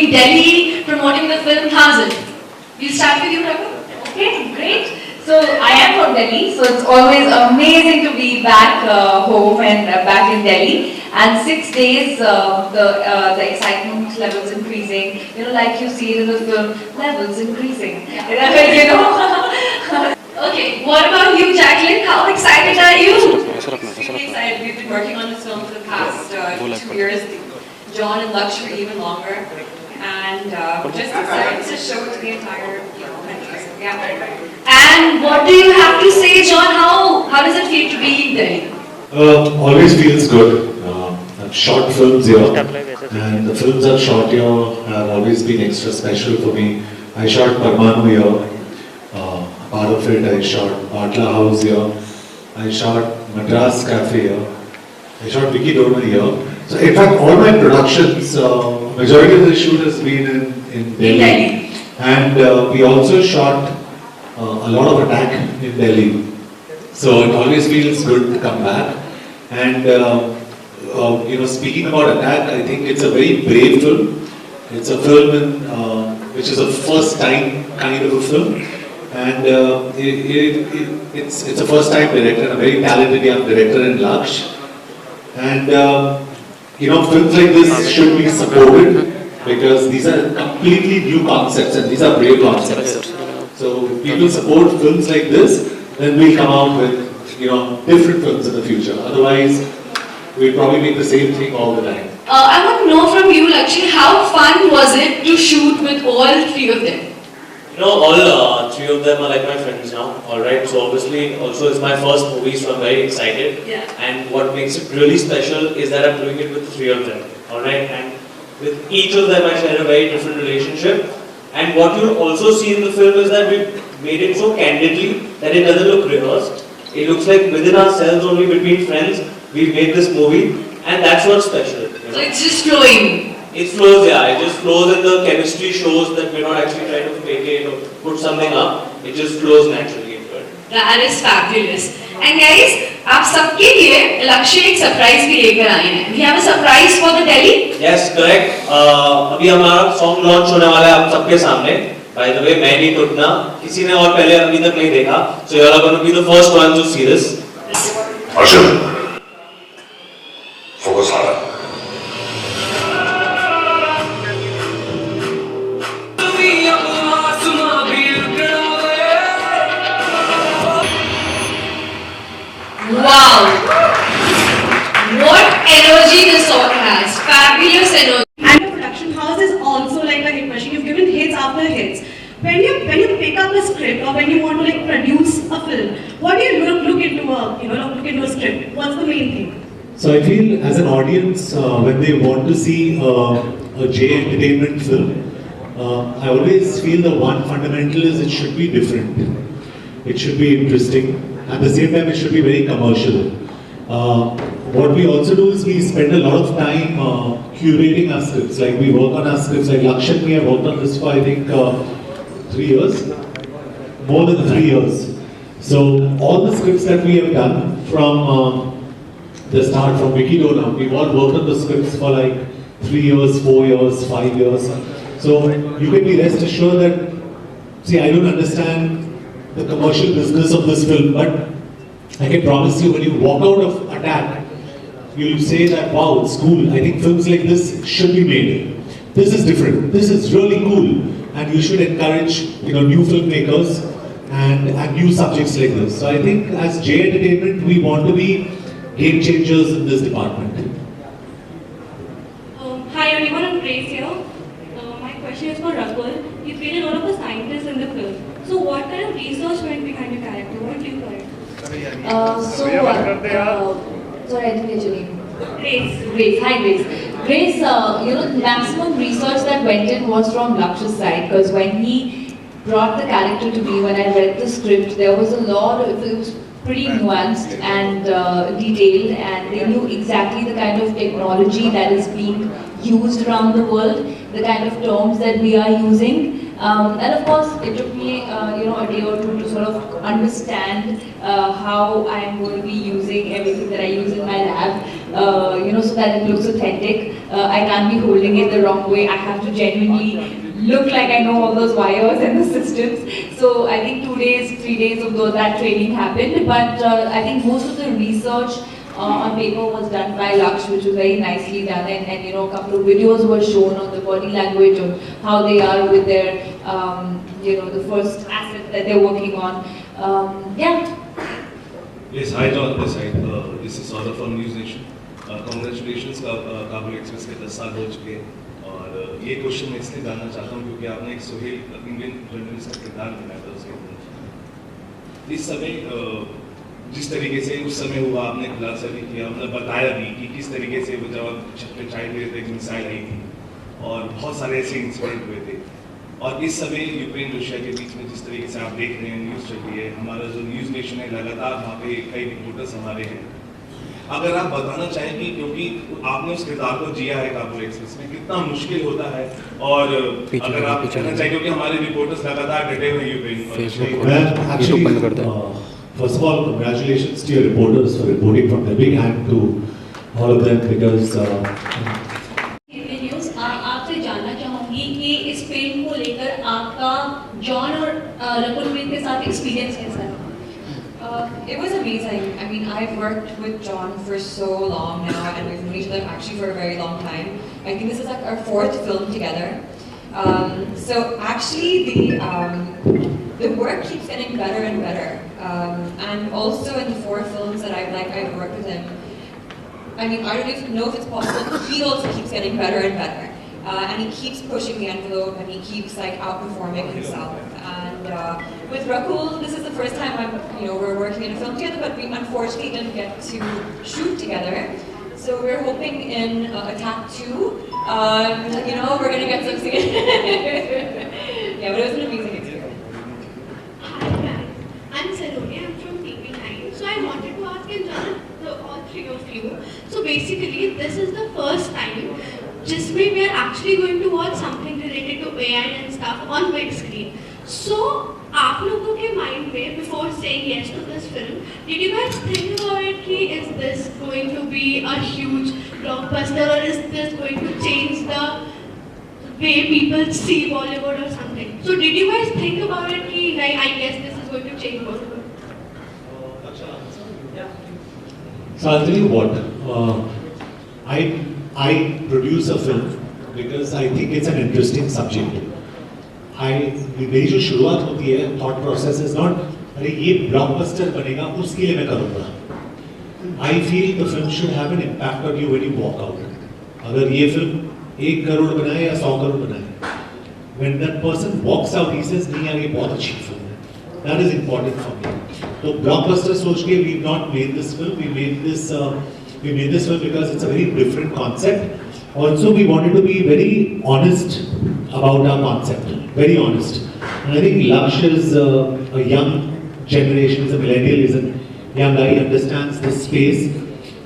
in Delhi promoting the film. How's it? We'll start with you, Rakul. Okay, great. So I am from Delhi, so it's always amazing to be back home and back in Delhi. And 6 days, the excitement levels increasing. You know, like you see it in the film, levels increasing. You know. Okay, what about you, Jacqueline? How excited are you? Extremely excited. We've been working on this film for the past 2 years. John and Lakshya for even longer. And just excited to show it to the entire country. Yeah. And what do you have to say, John? How does it feel to be in Delhi? Always feels good. I've shot films here, and the films I've shot here have always been extra special for me. I shot Parmanu here. Part of it I shot Batla House here. I shot Madras Cafe here. I shot Vicky Donor here. So in fact, all my productions, majority of the shoot has been in Delhi. And we also shot a lot of Attack in Delhi. So it always feels good to come back. And speaking about Attack, I think it's a very brave film. It's a film which is a first time kind of a film. And it's a first time director, a very talented young director in Lakshya. And films like this should be supported because these are completely new concepts and these are brave concepts. So if people support films like this, then we'll come out with different films in the future. Otherwise, we'll probably make the same thing all the time. I want to know from you, Lakshya, how fun was it to shoot with all three of them? All three of them are like my friends now, alright, so obviously also it's my first movie, so I'm very excited. Yeah. And what makes it really special is that I'm doing it with the three of them, alright, and with each of them I share a very different relationship. And what you'll also see in the film is that we've made it so candidly that it doesn't look rehearsed. It looks like within ourselves, only between friends, we've made this movie, and that's what's special. So it's just flowing. It flows, yeah. It just flows, and the chemistry shows that we're not actually trying to fake it or put something up. It just flows naturally into it. That is fabulous. And guys, आप सबके लिए लक्ष्य एक surprise भी लेकर आए हैं. We have a surprise for the Delhi. Yes, correct. अभी हमारा सॉन्ग लॉन्च होने वाला है आप सबके सामने. By the way, मैं नहीं टूटना. किसी ने और पहले अभी तक नहीं देखा. So you are going to be the first one to see this. Action. Focus hard. Wow! What energy this song has! Fabulous energy. And your production house is also like a hit machine. You've given hits after hits. When you pick up a script or when you want to produce a film, what do you look into a script? What's the main thing? So I feel as an audience, when they want to see a J entertainment film, I always feel the one fundamental is it should be different. It should be interesting. At the same time, it should be very commercial. What we also do is we spend a lot of time curating our scripts. Like we work on our scripts. Like Lakshya and me have worked on this for I think 3 years, more than 3 years. So all the scripts that we have done from the start, from Vicky Donor, we've all worked on the scripts for like 3 years, 4 years, 5 years. So you can be rest assured that, see, I don't understand the commercial business of this film, but I can promise you when you walk out of Attack, you'll say that, wow, it's cool. I think films like this should be made. This is different. This is really cool. And you should encourage new filmmakers and new subjects like this. So I think as J Entertainment, we want to be game changers in this department. Hi everyone, I'm Grace here. My question is for Rakul. You played a lot of the scientists in the film. So what kind of research went behind your character? What do you call it? Sorry, I didn't get your name. Grace. Grace, hi Grace. Grace, the maximum research that went in was from Lakshya's side, because when he brought the character to me, when I read the script, there was a lot of, it was pretty nuanced and detailed, and they knew exactly the kind of technology that is being used around the world, the kind of terms that we are using. And of course, it took me a day or two to sort of understand how I am going to be using everything that I use in my lab. so that it looks authentic. I can't be holding it the wrong way. I have to genuinely look like I know all those wires and the systems. So I think 2 days, 3 days of that training happened. But I think most of the research on paper was done by Lakshya, which was very nicely done, and a couple of videos were shown on the body language, on how they are with their, the first asset that they're working on. Yeah. Yes, hi John, this is Saurabh from News Nation. Congratulations, Kabul express के 10 साल हो चुके हैं और ये question मैं इसलिए जानना चाहता हूँ क्योंकि आपने एक सोहेल इंडियन जर्नलिस्ट का किरदार निभाया था उसके अंदर। इस समय जिस तरीके से उस समय हुआ आपने खुलासा भी किया, मतलब बताया भी कि किस तरीके से वो जब छत पे चाय पी रहे थे मिसाइल आई थी और बहुत सारे ऐसे इंसिडेंट हुए थे। और इस समय यूक्रेन रशिया के बीच में जिस तरीके से आप देख रहे हैं न्यूज़ चल रही है, हमारा जो न्यूज़ नेशन है लगातार वहाँ पे कई रिपोर्टर्स हमारे हैं। अगर आप बताना चाहें कि क्योंकि आपने उस किरदार को जिया है काबुल एक्सप्रेस में, कितना मुश्किल होता है और अगर आप कहना चाहें क्योंकि हमारे रिपोर्टर्स लगातार डटे हुए Ukraine. First of all, congratulations to your reporters for reporting from the big hand to all of them because news आपसे जानना चाहूँगी कि इस फिल्म को लेकर आपका जॉन और रकुल प्रीत के साथ एक्सपीरियंस कैसा है? It was amazing. I mean, I've worked with John for so long now, and we've known each other actually for a very long time. I think this is like our 4th film together. So actually, the work keeps getting better and better. And also in the 4 films that I've worked with him, I mean, I don't even know if it's possible. He also keeps getting better and better, and he keeps pushing the envelope, and he keeps like outperforming himself. And with Rakul, this is the first time we're working in a film together, but we unfortunately didn't get to shoot together. So we're hoping in Attack 2, we're gonna get some scenes. Yeah, but it was an amazing experience. Hi guys, I'm Saloni. I'm from TV9. So I wanted to ask in general all 3 of you. So basically, this is the first time जिसमें we are actually going to watch something related to AI and stuff on big screen. So आप लोगों के mind में before saying yes to this film, did you guys think about it कि is this going to be a huge blockbuster or is this going to change the way people see Bollywood or something? So did you guys think about it कि like I guess this is going to change Bollywood? So I'll tell you what, I produce a film because I think it's an interesting subject. मेरी जो शुरुआत होती है, thought process is not अरे ये blockbuster बनेगा उसके लिए मैं करूँगा. I feel the film should have an impact on you when you walk out. अगर ये फिल्म 1 करोड़ बनाए या 100 करोड़ बनाए, when that person walks out he says नहीं यार ये बहुत अच्छी फिल्म है. That is important for me. तो blockbuster सोच के we've not made this film. We made this film because it's a very different concept. Also, we wanted to be very honest about our concept. Very honest. And I think Lakshya is a young generation, is a millennial, is a young guy, he understands this space.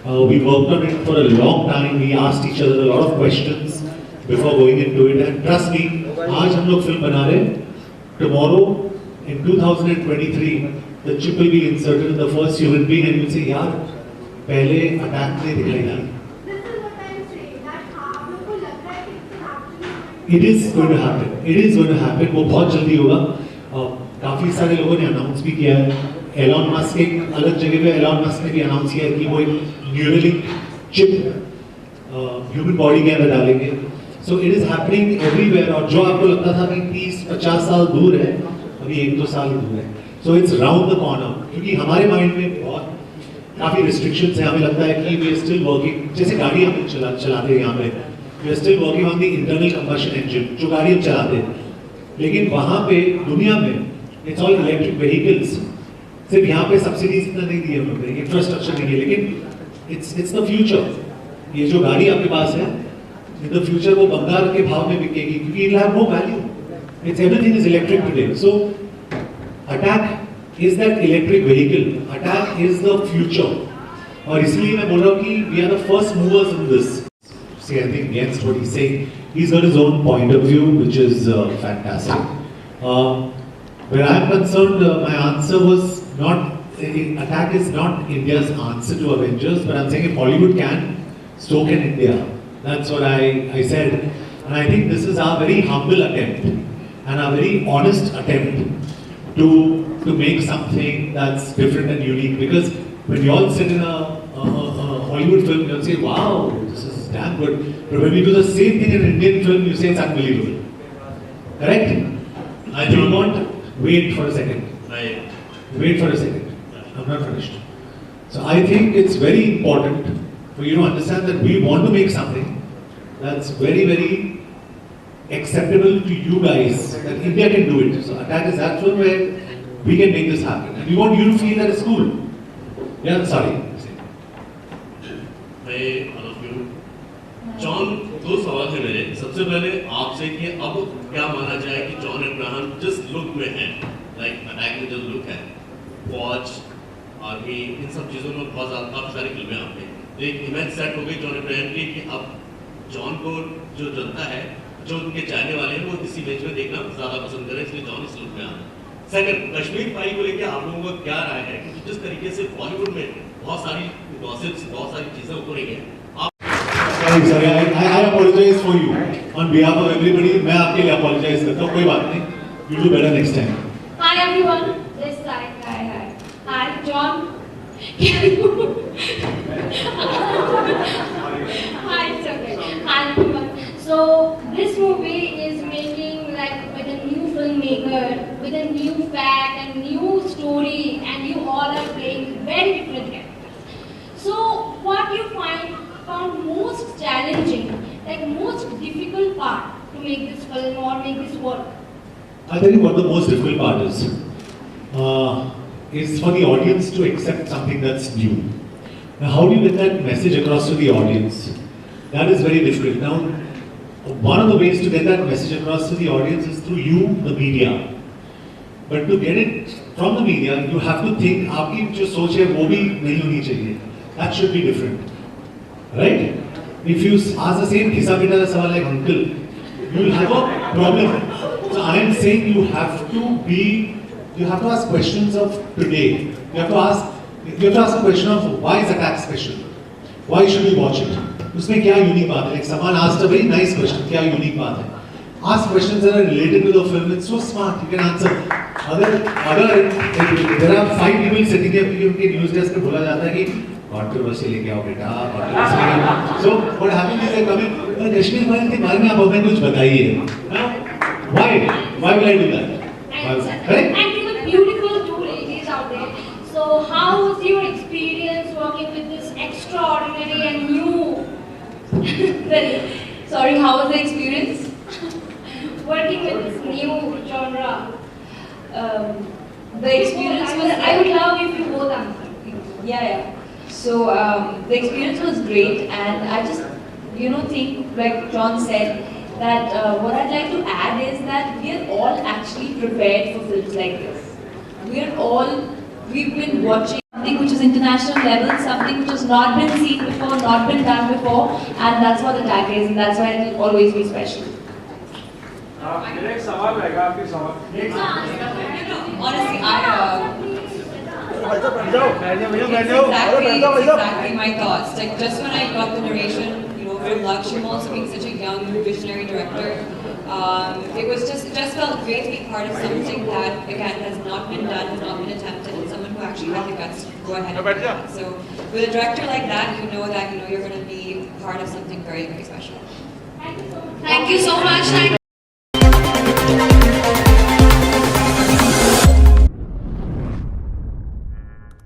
We worked on it for a long time. We asked each other a lot of questions before going into it. And trust me, आज हम लोग film बना रहे हैं. Tomorrow, in 2023, the chip will be inserted in the first human being and you'll say, यार, पहले attack ने दिखाई था. It is going to happen. It is going to happen. वो बहुत जल्दी होगा. काफी सारे लोगों ने अनाउंस भी किया है. एलॉन मस्क एक अलग जगह पे एलॉन मस्क ने भी अनाउंस किया है कि वो एक न्यूरलिंक चिप ह्यूमन बॉडी के अंदर डालेंगे. So it is happening everywhere. और जो आपको लगता था कि 30-50 साल दूर है, अभी 1-2 साल ही दूर है. So it's round the corner. क्योंकि हमारे माइंड में बहुत काफी restrictions हैं. हमें लगता है कि we are still working. जैसे गाड़ी हम चलाते हैं यहाँ पे. We are still working on the internal combustion engine, जो गाड़ी हम चलाते हैं. लेकिन वहाँ पे दुनिया में it's all electric vehicles. सिर्फ यहाँ पे सब्सिडीज इतना नहीं दिए हम लोग ने, इंफ्रास्ट्रक्चर नहीं है, लेकिन it's the future. ये जो गाड़ी आपके पास है, in the future वो बंगाल के भाव में बिकेगी क्योंकि it'll have no value. It's everything is electric today. So attack is that electric vehicle. Attack is the future. और इसलिए मैं बोल रहा हूँ कि we are the first movers in this. See, I think against what he's saying, he's got his own point of view, which is fantastic. Where I'm concerned, my answer was not Attack is not India's answer to Avengers, but I'm saying if Hollywood can, so can India. That's what I said. And I think this is our very humble attempt and a very honest attempt to make something that's different and unique. Because when you all sit in a Hollywood film, you'll say, wow, this is damn good. But when we do the same thing in an Indian film, you say it's unbelievable. Correct? I do want. Wait for a second. Wait for a second. I'm not finished. So I think it's very important for you to understand that we want to make something that's very, very acceptable to you guys, that India can do it. So Attack is that film where we can make this happen. And we want you to feel that it's cool. Yeah, sorry. John, दो सवाल है मेरे। सबसे पहले आपसे कि अब क्या माना जाए कि जॉन अब्राहम जिस लुक में है, लाइक अटैक में जो लुक है, फौज, आर्मी, इन सब चीज़ों में बहुत ज़्यादा काफ़ी सारी फिल्में आपने, तो एक इमेज सेट हो गई जॉन अब्राहम की कि अब जॉन को जो जनता है, जो उनके चाहने वाले हैं, वो इस इमेज में देखना ज़्यादा पसंद करें, इसलिए जॉन इस लुक में आना। सेकंड, कश्मीर फाइल को लेकर आप लोगों का क्या राय है? क्योंकि जिस तरीके से बॉलीवुड में बहुत सारी गॉसिप्स, बहुत सारी चीज़ें हो रही हैं। Sorry, I apologize for you. On behalf of everybody, मैं आपके लिए apologize करता हूँ, कोई बात नहीं. You'll do better next time. Hi everyone, this side. Hi John. Hi, it's okay. Hi everyone. So this movie is making like with a new filmmaker, with a new fact and new story, and you all are playing very different characters. So what you found most challenging, like most difficult part to make this film or make this work? I'll tell you what the most difficult part is for the audience to accept something that's new. Now, how do you get that message across to the audience? That is very difficult. Now, one of the ways to get that message across to the audience is through you, the media. But to get it from the media, you have to think, आपकी जो सोच है वो भी नहीं होनी चाहिए. That should be different. Right? If you ask the same khisa beta sawal like uncle, you will have a problem. So I am saying you have to ask questions of today. You have to ask a question of why is Attack special? Why should we watch it? उसमें क्या unique बात है? Like someone asked a very nice question. क्या unique बात है? Ask questions that are related to the film. It's so smart. You can answer. अगर there are 5 people sitting here, उनके news desk पे बोला जाता है कि controversy लेके आओ बेटा, controversy. So what happens is they come in, Kashmir file के बारे में आप हमें कुछ बताइए. Why will I do that? And to the beautiful two ladies out there, so how was your experience working with this extraordinary and new? Sorry, how was the experience? Working with this new genre. The experience was. I would love if you both answer. Yeah. So the experience was great, and I just, think like John said that what I'd like to add is that we are all actually prepared for films like this. We've been watching something which is international level, something which has not been seen before, not been done before, and that's what Attack is, and that's why it will always be special. Honestly, exactly my thoughts. Like just when I got the narration, from Lakshya also being such a young, visionary director, it just felt great to be part of something that again has not been done, has not been attempted, and someone who actually had the guts to go ahead and do that. So with a director like that, you know that you're going to be part of something very, very special. Thank you so much. Thank you so much.